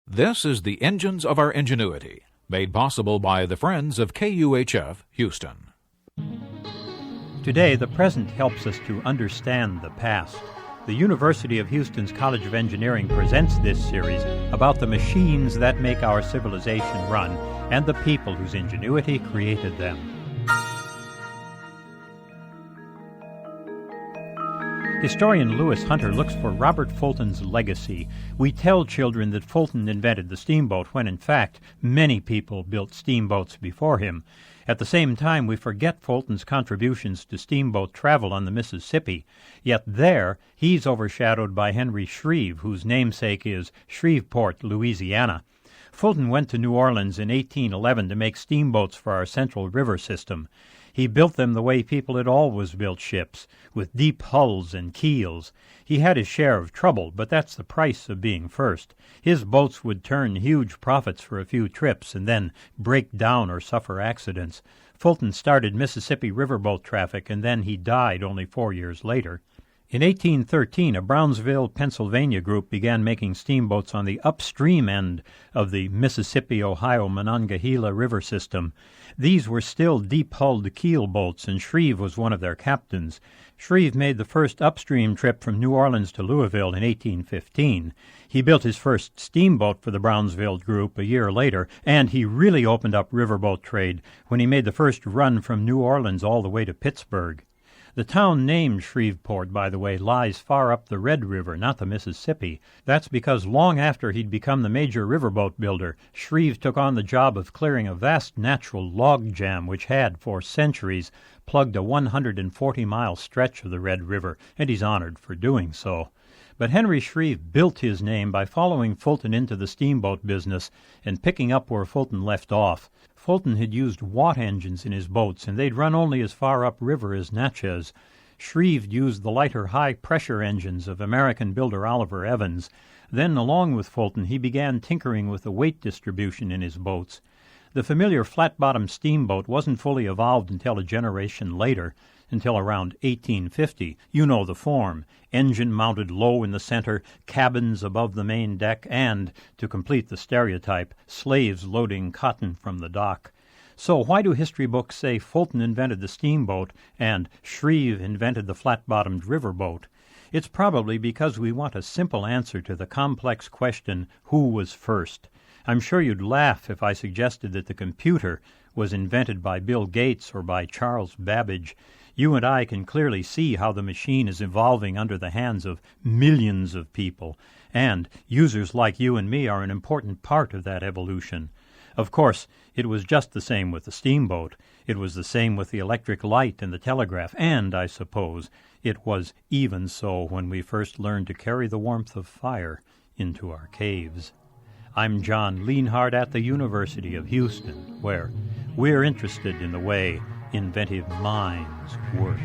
This is the Engines of Our Ingenuity, made possible by the Friends of KUHF Houston. Today, the present helps us to understand the past. The University of Houston's College of Engineering presents this series about the machines that make our civilization run and the people whose ingenuity created them. Historian Lewis Hunter looks for Robert Fulton's legacy. We tell children that Fulton invented the steamboat when, in fact, many people built steamboats before him. At the same time, we forget Fulton's contributions to steamboat travel on the Mississippi. Yet there, he's overshadowed by Henry Shreve, whose namesake is Shreveport, Louisiana. Fulton went to New Orleans in 1811 to make steamboats for our central river system. He built them the way people had always built ships, with deep hulls and keels. He had his share of trouble, but that's the price of being first. His boats would turn huge profits for a few trips and then break down or suffer accidents. Fulton started Mississippi riverboat traffic, and then he died only 4 years later. In 1813, a Brownsville, Pennsylvania group began making steamboats on the upstream end of the Mississippi-Ohio-Monongahela River system. These were still deep-hulled keel boats, and Shreve was one of their captains. Shreve made the first upstream trip from New Orleans to Louisville in 1815. He built his first steamboat for the Brownsville group a year later, and he really opened up riverboat trade when he made the first run from New Orleans all the way to Pittsburgh. The town named Shreveport, by the way, lies far up the Red River, not the Mississippi. That's because long after he'd become the major riverboat builder, Shreve took on the job of clearing a vast natural log jam which had, for centuries, plugged a 140-mile stretch of the Red River, and he's honored for doing so. But Henry Shreve built his name by following Fulton into the steamboat business and picking up where Fulton left off. Fulton had used Watt engines in his boats, and they'd run only as far upriver as Natchez. Shreve used the lighter high-pressure engines of American builder Oliver Evans. Then, along with Fulton, he began tinkering with the weight distribution in his boats. The familiar flat-bottom steamboat wasn't fully evolved until a generation later, until around 1850. You know the form: engine mounted low in the center, cabins above the main deck, and, to complete the stereotype, slaves loading cotton from the dock. So why do history books say Fulton invented the steamboat and Shreve invented the flat-bottomed riverboat? It's probably because we want a simple answer to the complex question, who was first? I'm sure you'd laugh if I suggested that the computer was invented by Bill Gates or by Charles Babbage. You and I can clearly see how the machine is evolving under the hands of millions of people, and users like you and me are an important part of that evolution. Of course, it was just the same with the steamboat. It was the same with the electric light and the telegraph, and, I suppose, it was even so when we first learned to carry the warmth of fire into our caves. I'm John Lienhardt at the University of Houston, where we're interested in the way inventive minds work.